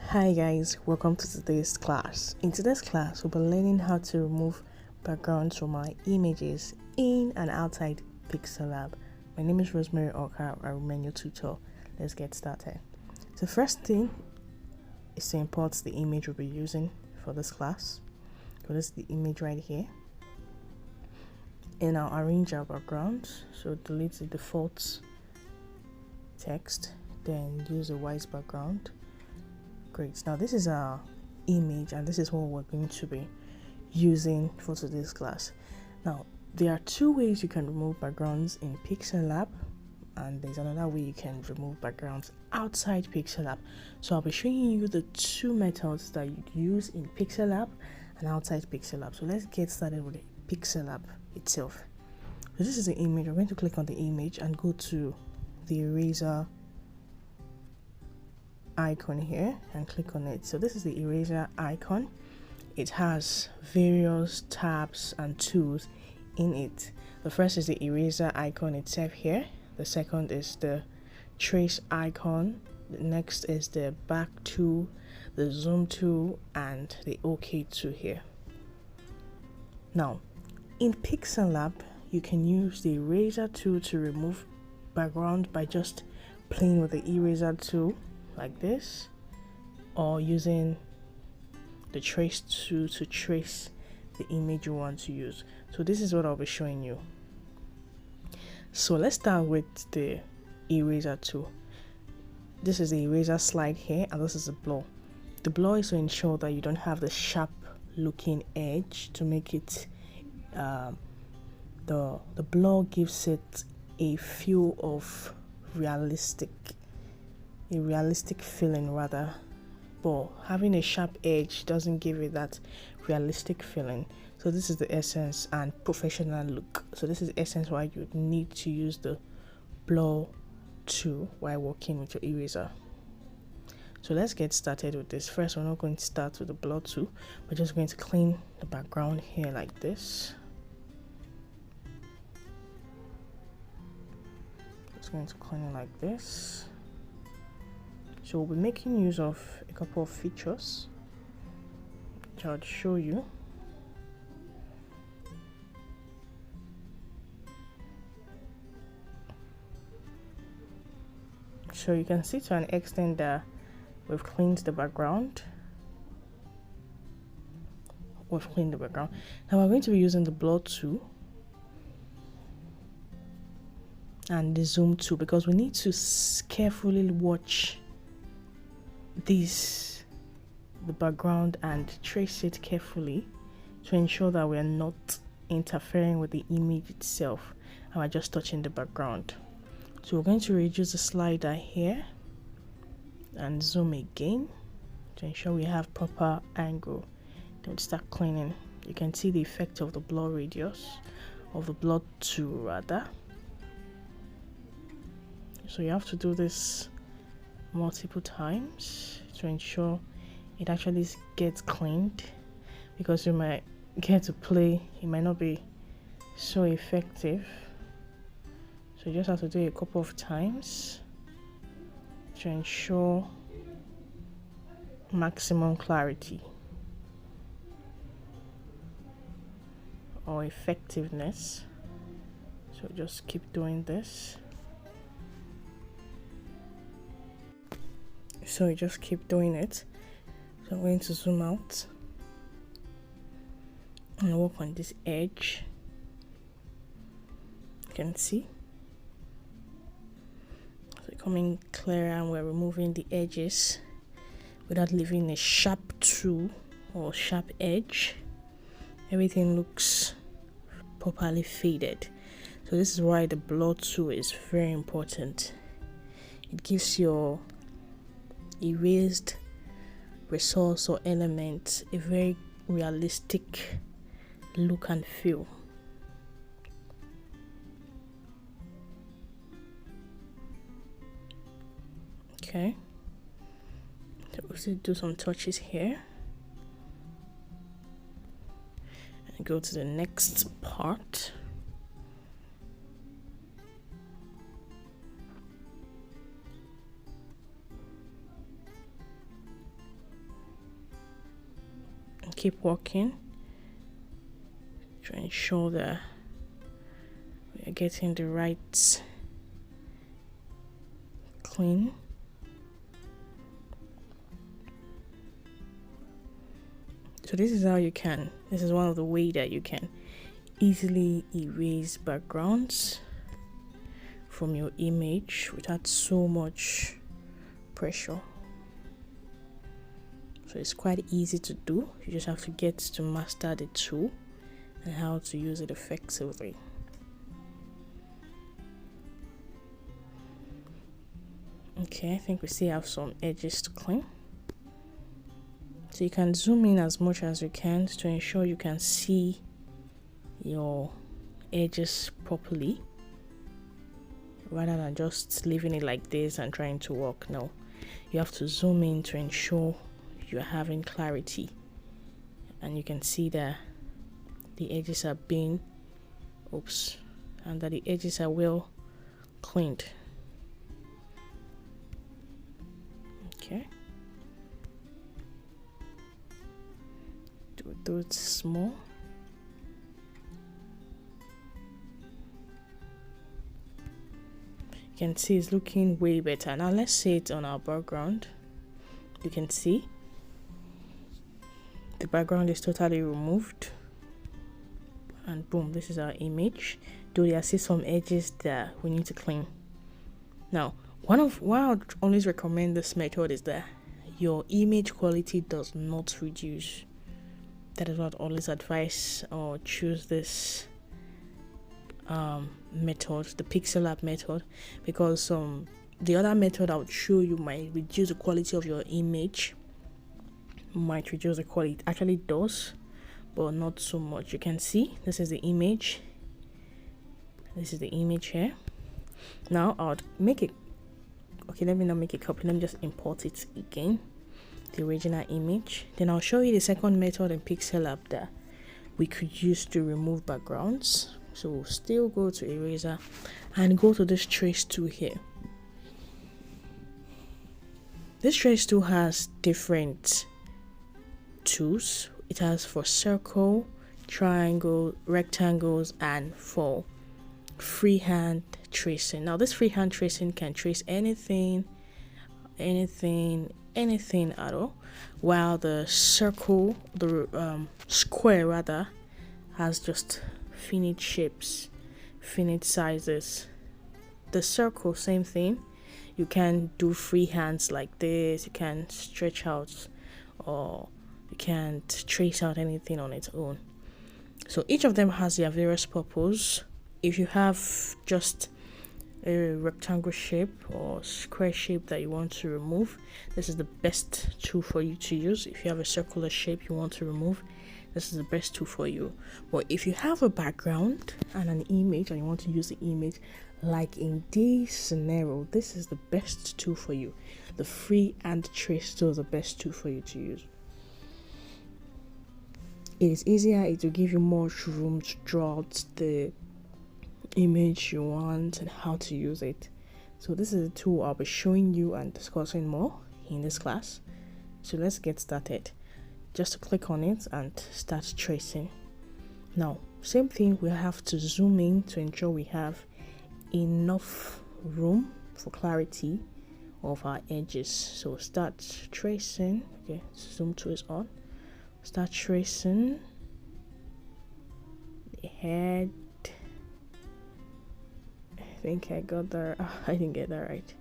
Hi guys, welcome to today's class. In today's class, we'll be learning how to remove backgrounds from our images in and outside Pixellab. My name is Rosemary Oka, I remain your tutor. Let's get started. The first thing is to import the image we'll be using for this class. So this is the image right here. And I'll arrange our backgrounds. So delete the default text, then use a white background. Great. Now this is our image and this is what we're going to be using for today's class. Now there are two ways you can remove backgrounds in Pixellab, and there's another way you can remove backgrounds outside Pixellab. So I'll be showing you the two methods that you'd use in Pixellab and outside Pixellab. So let's get started with the Pixellab itself. So this is the image. We're going to click on the image and go to the eraser icon here and click on it. So this is the eraser icon. It has various tabs and tools in it. The first is the eraser icon itself here. The second is the trace icon. The next is the back tool, the zoom tool, and the OK tool here. Now in Pixellab, you can use the eraser tool to remove background by just playing with the eraser tool like this, or using the trace tool to trace the image you want to use. So this is what I'll be showing you. So let's start with the eraser tool. This is the eraser slide here, and this is the blur. The blur is to ensure that you don't have the sharp looking edge to make it the blur gives it a feel of realistic feeling rather, but having a sharp edge doesn't give it that realistic feeling. So this is the essence and professional look. So this is the essence why you need to use the blur tool while working with your eraser. So let's get started with this. First, we're not going to start with the blur tool. We're just going to clean the background here like this. Just going to clean it like this. So we'll be making use of a couple of features which I'll show you. So you can see to an extent that we've cleaned the background. Now we're going to be using the blur tool and the zoom tool because we need to carefully watch the background and trace it carefully to ensure that we're not interfering with the image itself and we're just touching the background. So we're going to reduce the slider here and zoom again to ensure we have proper angle. Then start cleaning. You can see the effect of the blur radius, of the blur tool rather. So you have to do this multiple times to ensure it actually gets cleaned, because you might get to play, it might not be so effective. So you just have to do it a couple of times to ensure maximum clarity or effectiveness. So just keep doing this. So you just keep doing it. So I'm going to zoom out and work on this edge. You can see so coming clearer, and we're removing the edges without leaving a sharp tool or sharp edge. Everything looks properly faded. So this is why the blur tool is very important. It gives your erased resource or element a very realistic look and feel. Okay, so we'll do some touches here and go to the next part. keep working to ensure that we are getting the right clean. So this is how you can, this is one of the ways that you can easily erase backgrounds from your image without so much pressure. So it's quite easy to do. You just have to get to master the tool and how to use it effectively. Okay, I think we still have some edges to clean. So you can zoom in as much as you can to ensure you can see your edges properly, rather than just leaving it like this and trying to work. No, you have to zoom in to ensure you're having clarity, and you can see that the edges are being and that the edges are well cleaned. Okay, do it small. You can see it's looking way better. Now let's see it on our background. You can see the background is totally removed, and boom, this is our image. Though there are still some edges that we need to clean. Now, why I always recommend this method is that your image quality does not reduce. That is what I always advise or choose this method, the Pixellab method, because the other method I would show you might reduce the quality of your image. Might reduce the quality. It actually does, but not so much. You can see this is the image. This is the image here. Now I would make it. Okay, let me not make a copy. Let me just import it again, the original image. Then I'll show you the second method in Pixellab that we could use to remove backgrounds. So we'll still go to eraser and go to this trace tool here. This trace tool has different tools. It has for circle, triangle, rectangles, and for freehand tracing. Now this freehand tracing can trace anything at all, while the circle, the square rather, has just finite shapes, finite sizes. The circle, same thing. You can do freehands like this. You can stretch out, or you can't trace out anything on its own. So each of them has their various purpose. If you have just a rectangle shape or square shape that you want to remove, this is the best tool for you to use. If you have a circular shape you want to remove, this is the best tool for you. But if you have a background and an image and you want to use the image, like in this scenario, this is the best tool for you. The free and trace tool is the best tool for you to use. It is easier, it will give you more room to draw out the image you want and how to use it. So this is a tool I'll be showing you and discussing more in this class. So let's get started. Just click on it and start tracing. Now, same thing, we have to zoom in to ensure we have enough room for clarity of our edges. So start tracing. Okay, zoom tool is on. Start tracing the head. I think I got that. I didn't get that right.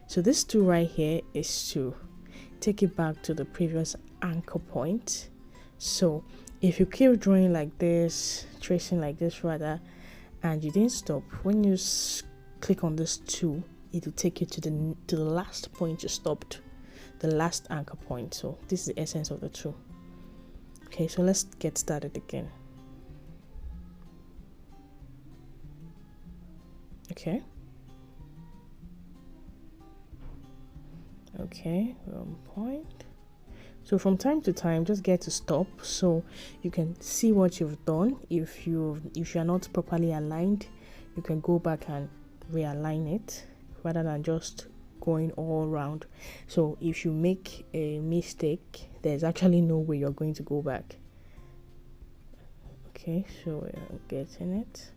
So this tool right here is to take it back to the previous anchor point. So if you keep drawing like this, tracing like this rather, and you didn't stop, when you click on this tool, it will take you to the last point you stopped, the last anchor point. So this is the essence of the tool. Okay, so let's get started again. Okay. Okay, one point. So from time to time, just get to stop so you can see what you've done. If you are not properly aligned, you can go back and realign it rather than just going all around. So if you make a mistake, there's actually no way you're going to go back. Okay, so we're getting it.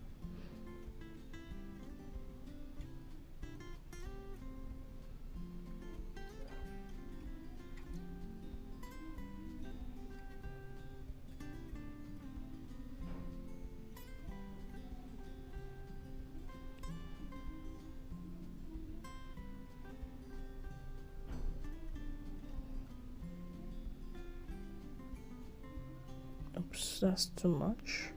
Oops, that's too much.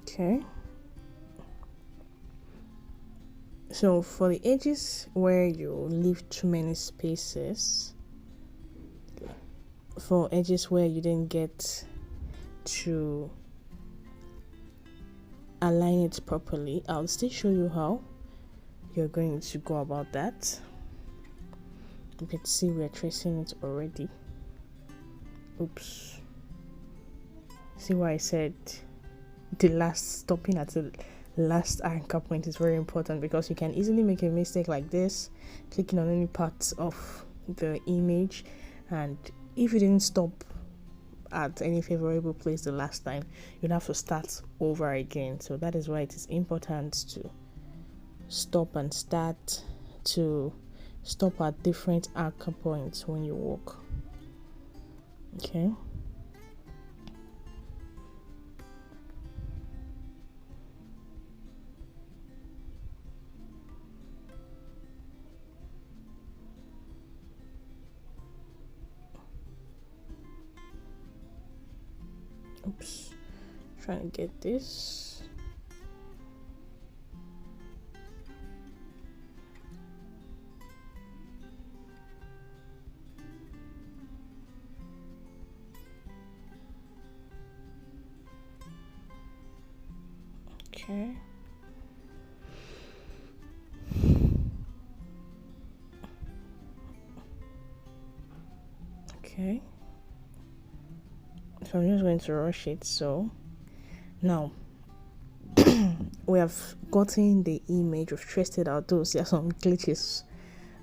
Okay. So for the edges where you leave too many spaces, for edges where you didn't get to align it properly, I'll still show you how you're going to go about that. You can see we're tracing it already. Oops. See why I said stopping at the last anchor point is very important, because you can easily make a mistake like this, clicking on any parts of the image, and if you didn't stop at any favorable place the last time, you'd have to start over again. So that is why it is important to stop and start, to stop at different anchor points when you walk. Okay. Oops, trying to get this. Okay. Okay. So I'm just going to rush it. So now we have gotten the image, we've traced it out. Those there are some glitches.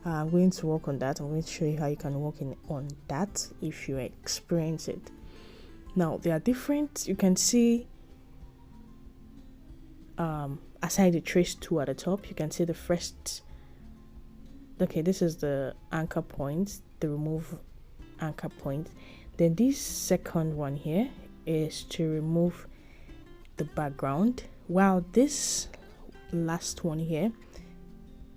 I'm going to work on that. I'm going to show you how you can work on that if you experience it. Now they are different. You can see aside the trace tool at the top, you can see the first. Okay, this is the anchor point, the remove anchor point. Then this second one here is to remove the background, while this last one here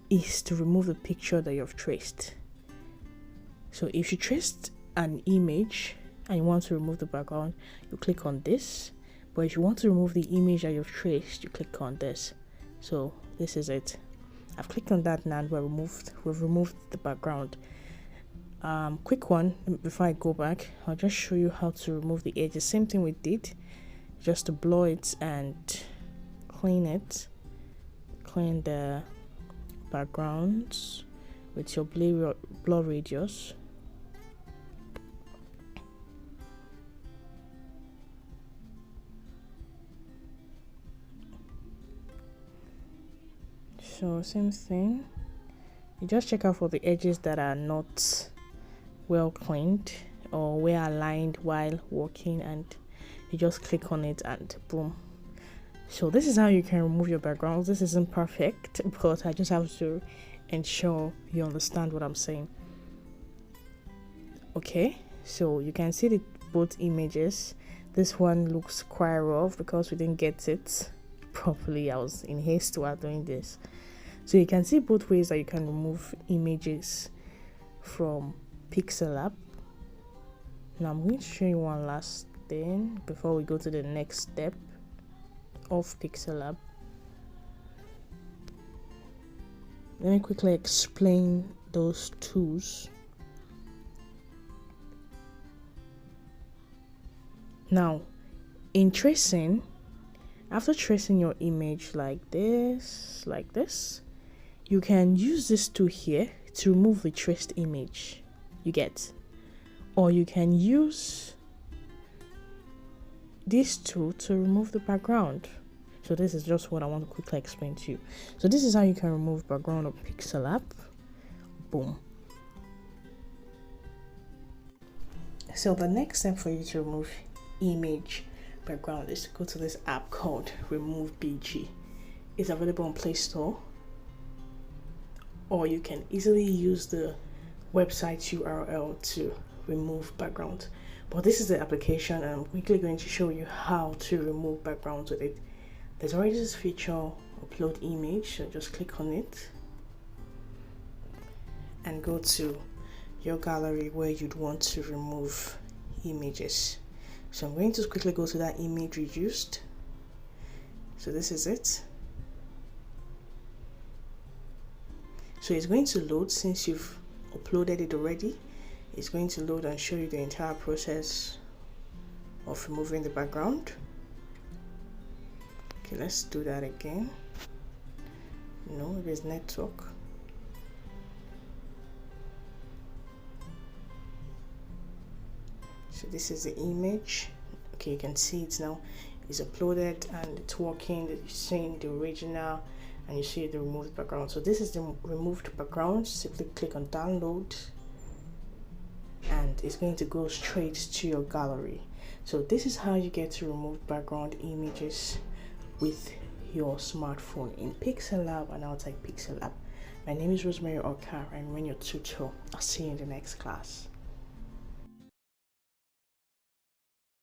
is to remove the picture that you've traced. So if you traced an image and you want to remove the background, you click on this. But if you want to remove the image that you've traced, you click on this. So this is it. I've clicked on that now and we've removed the background. Quick one before I go back, I'll just show you how to remove the edges. Same thing we did, just to blur it and clean it. Clean the backgrounds with your blur radius. So same thing, you just check out for the edges that are not well cleaned or well aligned while working, and you just click on it and boom. So this is how you can remove your backgrounds. This isn't perfect, but I just have to ensure you understand what I'm saying. Okay, so you can see both images. This one looks quite rough because we didn't get it properly. I was in haste while doing this. So you can see both ways that you can remove images from Pixellab. Now I'm going to show you one last thing before we go to the next step of Pixellab. Let me quickly explain those tools. Now, in tracing, after tracing your image like this, you can use this tool here to remove the traced image, you get, or you can use this tool to remove the background. So this is just what I want to quickly explain to you. So this is how you can remove background of Pixellab. Boom. So the next step for you to remove image background is to go to this app called Remove BG. It's available on Play Store, or you can easily use the website URL to remove background. But this is the application, and I'm quickly going to show you how to remove backgrounds with it. There's already this feature, upload image, so just click on it and go to your gallery where you'd want to remove images. So I'm going to quickly go to that image reduced. So this is it. So it's going to load. Since you've uploaded it already, it's going to load and show you the entire process of removing the background. Okay, let's do that again. No, it is network. So this is the image. Okay, you can see it now. It's uploaded and it's working. You're seeing the original and you see the removed background. So this is the removed background. Simply click on download and it's going to go straight to your gallery. So this is how you get to remove background images with your smartphone in Pixellab and outside Pixellab. My name is Rosemary Okar and I'm your tutor. I'll see you in the next class.